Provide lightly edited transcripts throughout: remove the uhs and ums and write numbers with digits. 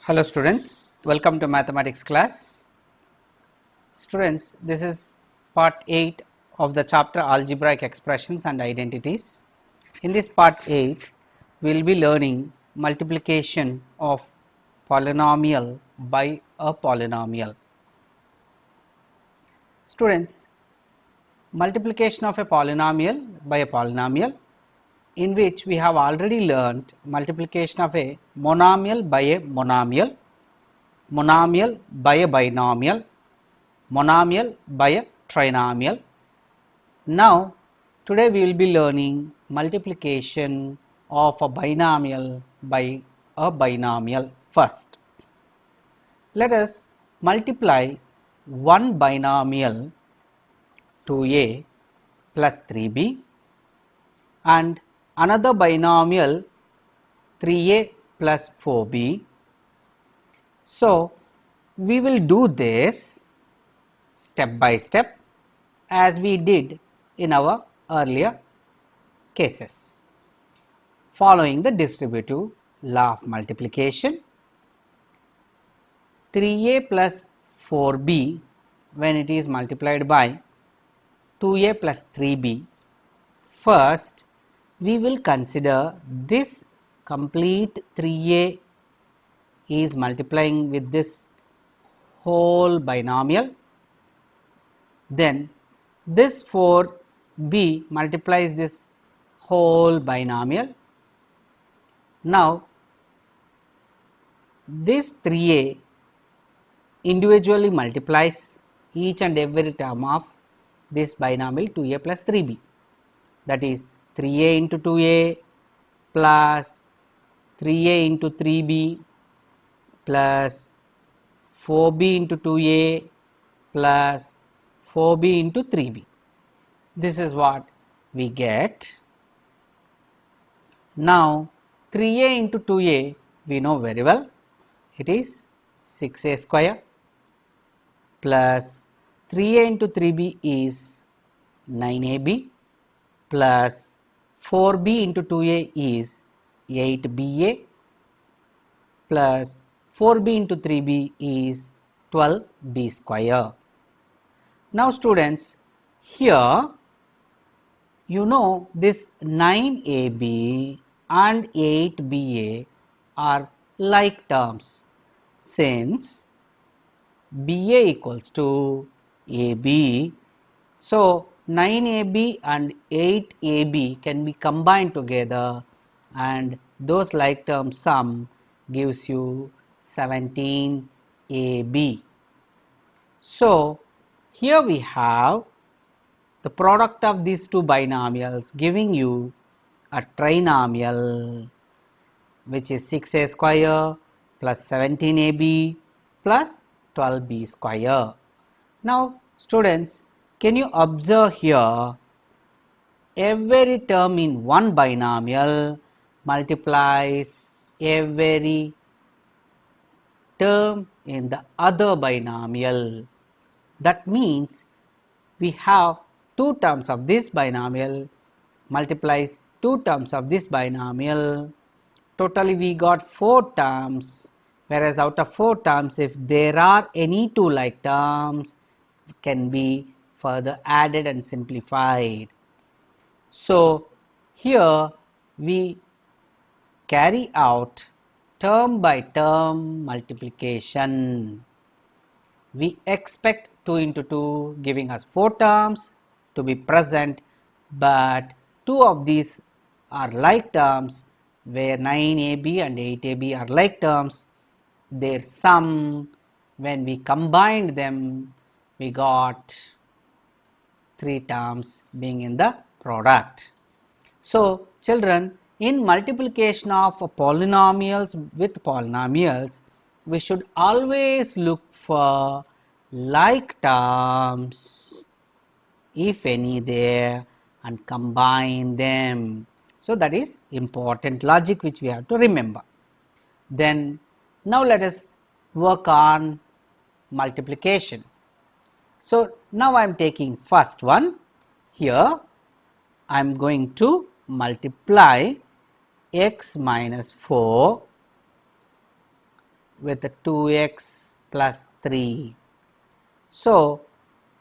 Hello students, welcome to mathematics class. Students, this is part 8 of the chapter Algebraic Expressions and Identities. In this part 8, we will be learning multiplication of polynomial by a polynomial. Students, multiplication of a polynomial by a polynomial, in which we have already learnt multiplication of a monomial by a monomial, monomial by a binomial, monomial by a trinomial. Now, today we will be learning multiplication of a binomial by a binomial first. Let us multiply one binomial 2a plus 3b and another binomial 3a plus 4b. So, we will do this step by step as we did in our earlier cases, following the distributive law of multiplication. 3a plus 4b when it is multiplied by 2a plus 3b, first we will consider this complete 3a is multiplying with this whole binomial, then this 4b multiplies this whole binomial. Now, this 3a individually multiplies each and every term of this binomial 2a plus 3b, that is 3a into 2a plus 3a into 3b plus 4b into 2a plus 4b into 3b. This is what we get. Now, 3a into 2a we know very well, it is 6a square, plus 3a into 3b is 9ab, plus 4b into 2a is 8ba, plus 4b into 3b is 12b square. Now students, here you know this 9ab and 8ba are like terms, since ba equals to ab. So 9ab and 8ab can be combined together, and those like term sum gives you 17ab. So here we have the product of these two binomials giving you a trinomial, which is 6a square plus 17ab plus 12b square. Now students, can you observe here, every term in one binomial multiplies every term in the other binomial. That means we have two terms of this binomial multiplies two terms of this binomial. Totally we got 4 terms, whereas out of 4 terms, if there are any two like terms, it can be further added and simplified. So here we carry out term by term multiplication. We expect 2 into 2 giving us 4 terms to be present, but 2 of these are like terms, where 9ab and 8ab are like terms. Their sum, when we combined them, we got 3 terms being in the product. So children, in multiplication of polynomials with polynomials, we should always look for like terms, if any there, and combine them. So that is important logic which we have to remember. Then now let us work on multiplication. So now I am taking first one. Here I am going to multiply x minus 4 with 2x plus 3. So,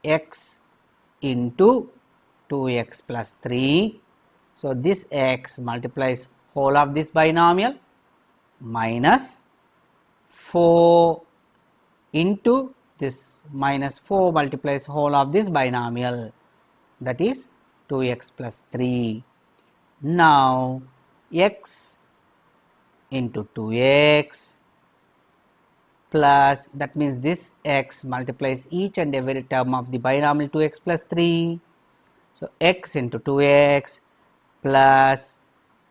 x into 2x plus 3. So, this x multiplies whole of this binomial minus 4 into this minus 4 multiplies whole of this binomial, that is 2x plus 3. Now, x into 2x plus, that means this x multiplies each and every term of the binomial 2x plus 3. So, x into 2x plus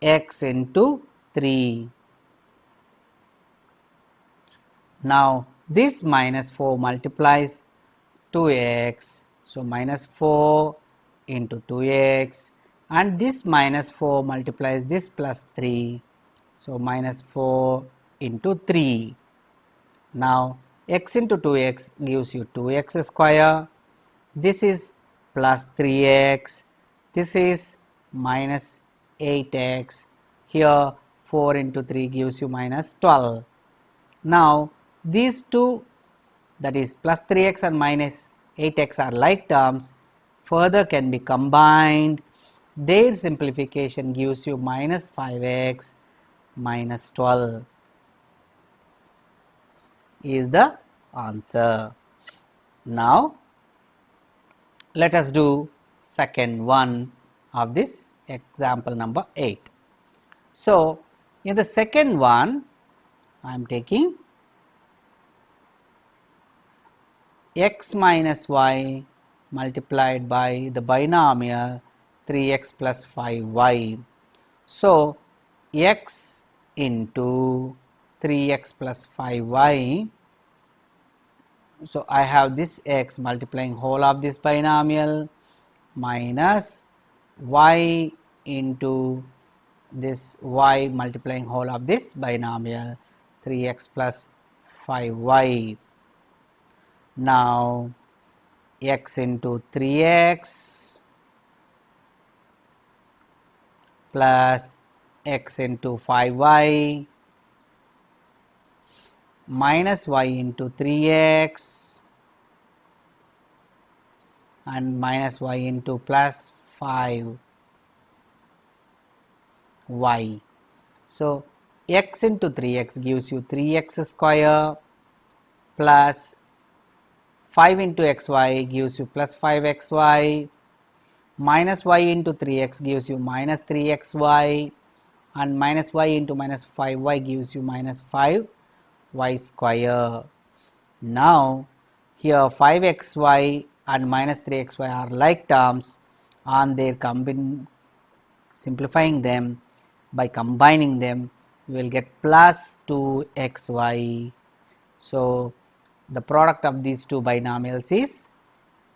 x into 3. Now, this minus 4 multiplies 2x. So, minus 4 into 2x, and this minus 4 multiplies this plus 3. So, minus 4 into 3. Now, x into 2x gives you 2x square. This is plus 3x. This is minus 8x. Here 4 into 3 gives you minus 12. Now, these two, that is plus 3x and minus 8x, are like terms, further can be combined. Their simplification gives you minus 5x minus 12 is the answer. Now, let us do second one of this example number 8. So, in the second one, I am taking x minus y multiplied by the binomial 3x plus 5y. So, x into 3x plus 5y. So, I have this x multiplying whole of this binomial minus y into this y multiplying whole of this binomial 3x plus 5y. Now, x into 3x plus x into 5y minus y into 3x and minus y into plus 5y. So, x into 3x gives you 3x square plus 5 into xy gives you plus 5xy, minus y into 3x gives you minus 3xy, and minus y into minus 5y gives you minus 5y square. Now, here 5xy and minus 3xy are like terms, on their simplifying them by combining them, we will get plus 2xy. So, the product of these two binomials is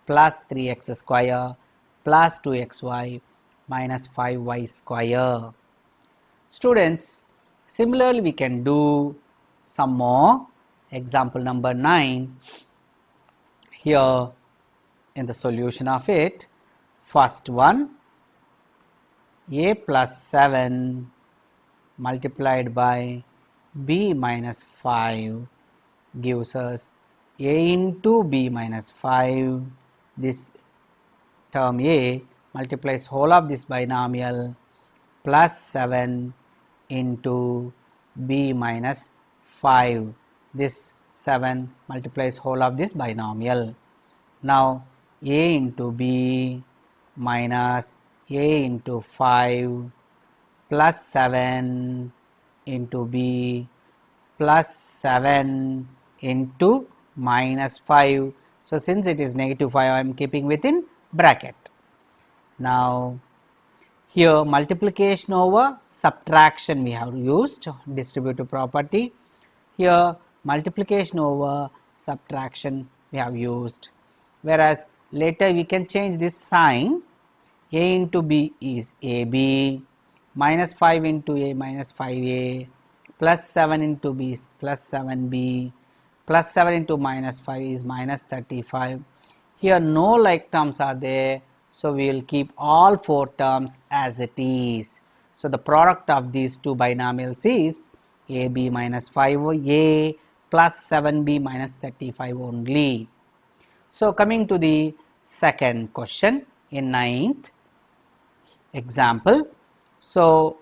plus 3x square plus 2xy minus 5y square. Students, similarly we can do some more. Example number 9. Here in the solution of it, first one, a plus 7 multiplied by b minus 5 gives us a into b minus 5. This term a multiplies whole of this binomial plus 7 into b minus 5. This 7 multiplies whole of this binomial. Now, a into b minus a into 5 plus 7 into b plus 7 into minus 5. So, since it is negative 5, I am keeping within bracket. Now, here multiplication over subtraction we have used distributive property. Here multiplication over subtraction we have used, whereas later we can change this sign. A into b is ab, minus 5 into a minus 5a, plus 7 into b is plus 7b, plus 7 into minus 5 is minus 35. Here no like terms are there, so we will keep all 4 terms as it is. So, the product of these two binomials is ab minus 5a plus 7b minus 35 only. So coming to the second question in ninth example. So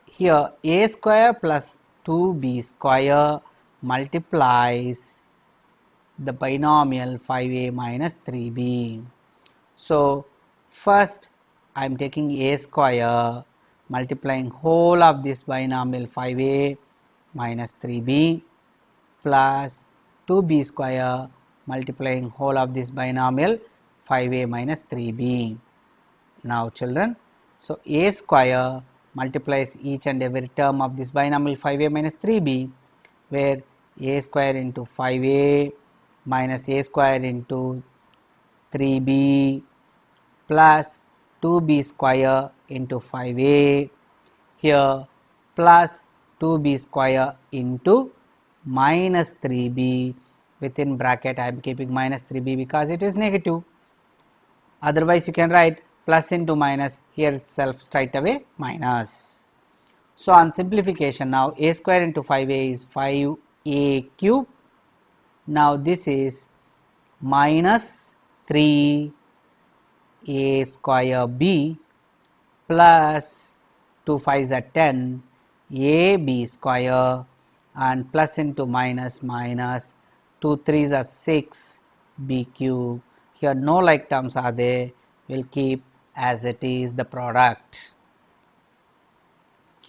here a square plus 2b square multiplies the binomial 5a minus 3b. So first I am taking a square multiplying whole of this binomial 5a minus 3b plus 2b square multiplying whole of this binomial 5a minus 3b. Now children, so a square multiplies each and every term of this binomial 5a minus 3b, where a square into 5a minus a square into 3b plus 2b square into 5a, here plus 2b square into minus 3b, within bracket I am keeping minus 3b because it is negative. Otherwise you can write plus into minus, here itself straight away minus. So on simplification, now a square into 5a is 5a cube. Now this is minus 3a square b plus 2 5s are 10 ab square, and plus into minus minus 2 3s are 6 b cube. Here no like terms are there, we will keep as it is the product.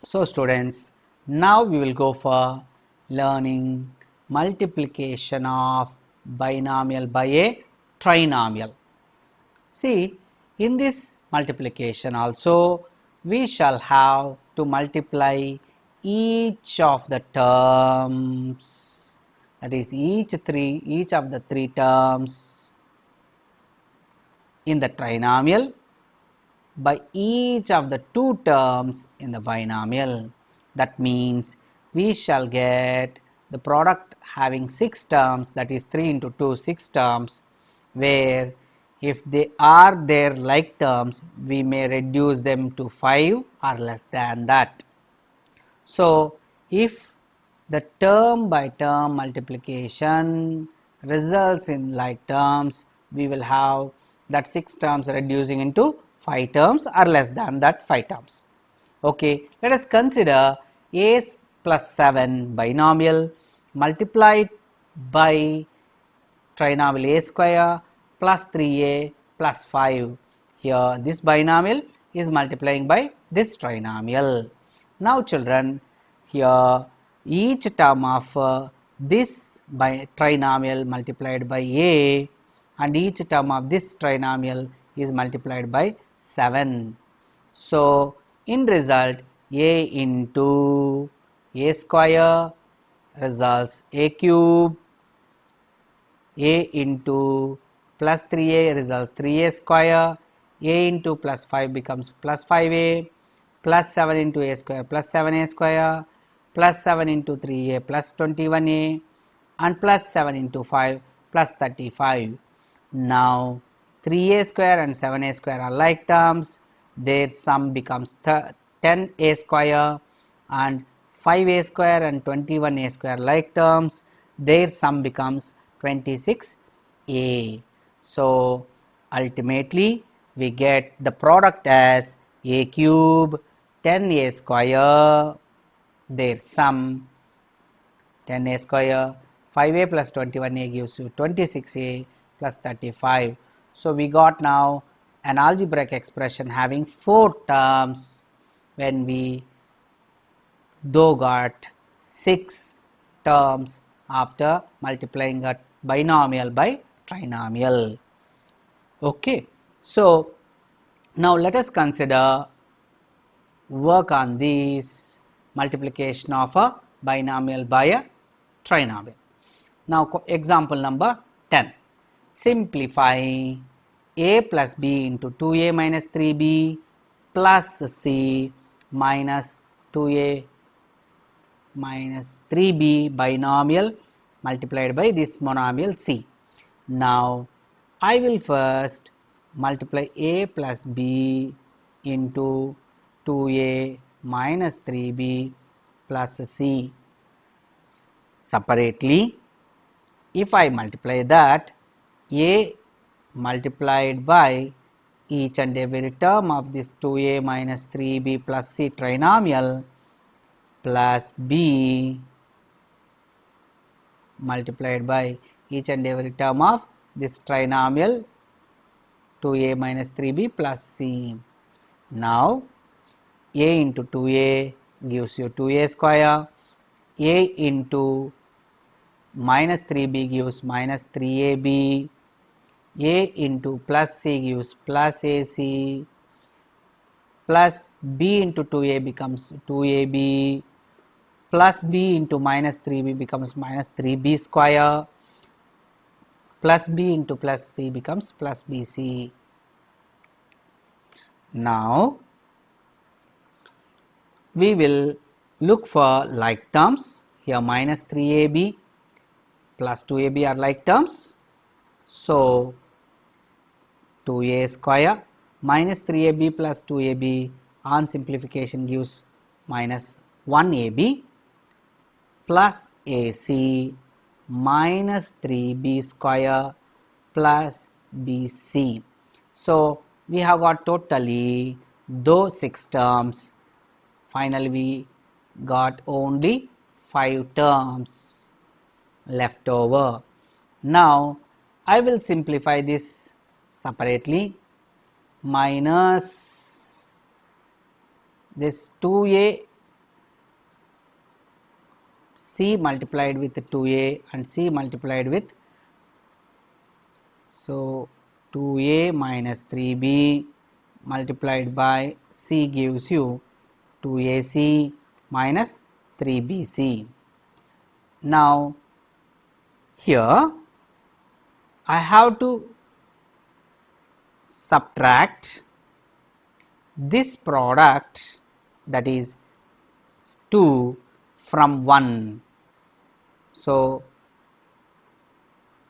So students, now we will go for learning multiplication of binomial by a trinomial. See, in this multiplication also we shall have to multiply each of the terms, that is each of the three terms in the trinomial by each of the two terms in the binomial. That means we shall get the product having 6 terms, that is 3 into 2 6 terms, where if they are their like terms we may reduce them to 5 or less than that. So if the term by term multiplication results in like terms, we will have that 6 terms reducing into 5 terms or less than that 5 terms. Okay, let us consider a plus 7 binomial multiplied by trinomial a square plus 3a plus 5. Here this binomial is multiplying by this trinomial. Now children, here each term of this trinomial multiplied by a and each term of this trinomial is multiplied by 7. So in result a into a square results a cube, a into plus 3a results 3a square, a into plus 5 becomes plus 5a, plus 7 into a square plus 7a square, plus 7 into 3a plus 21a, and plus 7 into 5 plus 35. Now 3a square and 7a square are like terms, their sum becomes 10a square, and 5a square and 21a square like terms, their sum becomes 26a. So ultimately we get the product as a cube 10a square, their sum 10a square, 5a plus 21a gives you 26a plus 35. So we got now an algebraic expression having 4 terms when we though got 6 terms after multiplying a binomial by trinomial. Okay, so now let us consider work on this multiplication of a binomial by a trinomial. Now example number 10. Simplify a plus b into 2a minus 3b plus c minus 2a minus 3b binomial multiplied by this monomial c. Now I will first multiply a plus b into 2a minus 3b plus c. separately. If I multiply that, a multiplied by each and every term of this 2a minus 3b plus c trinomial plus b multiplied by each and every term of this trinomial 2a minus 3b plus c. Now, a into 2a gives you 2a square, a into minus 3b gives minus 3ab, a into plus c gives plus ac, plus b into 2a becomes 2ab, plus b into minus 3b becomes minus 3b square, plus b into plus c becomes plus bc. Now, we will look for like terms. Here minus 3ab plus 2ab are like terms. So, 2a square minus 3ab plus 2ab on simplification gives minus 1ab plus ac minus 3b square plus bc. So, we have got totally those 6 terms. Finally, we got only 5 terms left over. Now, I will simplify this separately. Minus this 2a c multiplied with 2a and c multiplied with, so 2a minus 3b multiplied by c gives you 2ac minus 3bc. Now, here I have to subtract this product, that is 2 from 1. So,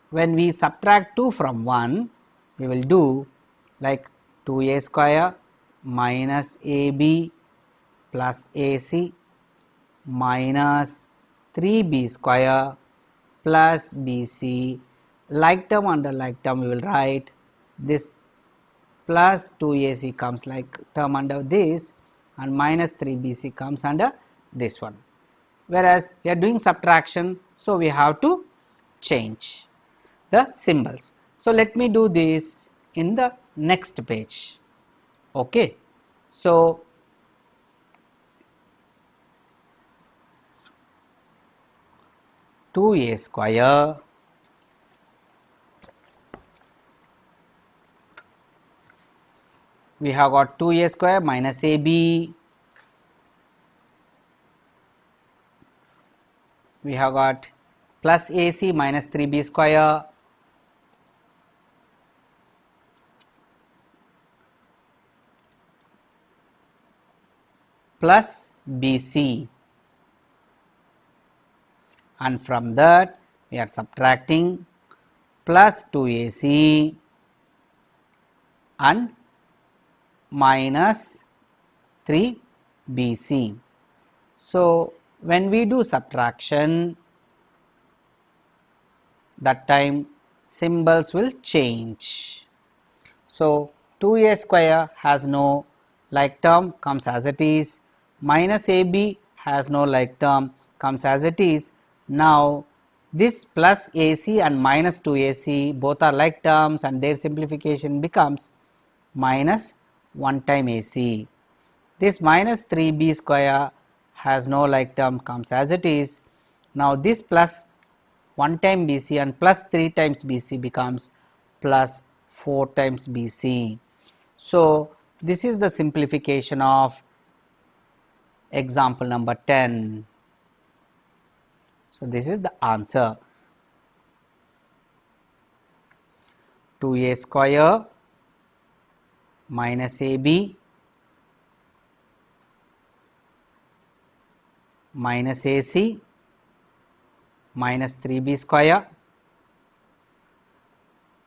when we subtract 2 from 1, we will do like 2a square minus ab plus ac minus 3b square plus bc. Like term under like term we will write this plus 2ac comes like term under this and minus 3bc comes under this one. Whereas, we are doing subtraction, so we have to change the symbols. So, let me do this in the next page. Okay. So, two a square we have got 2a square minus ab, we have got plus ac minus 3b square plus bc, and from that we are subtracting plus 2ac and minus 3bc. So, when we do subtraction, that time symbols will change. So, 2a square has no like term, comes as it is, minus ab has no like term, comes as it is. Now, this plus ac and minus 2ac both are like terms and their simplification becomes minus 1 time ac. This minus 3b square has no like term, comes as it is. Now, this plus 1 time bc and plus 3 times bc becomes plus 4 times bc. So, this is the simplification of example number 10. So, this is the answer. 2a square minus ab minus ac minus 3b square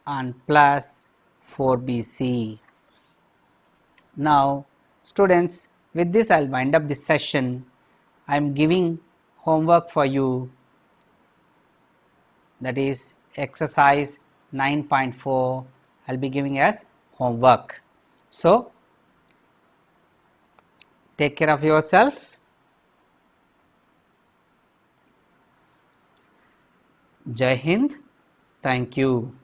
and plus 4bc. Now, students, with this I will wind up this session. I am giving homework for you. that is exercise 9.4 I will be giving as homework. So, take care of yourself. Jai Hind. Thank you.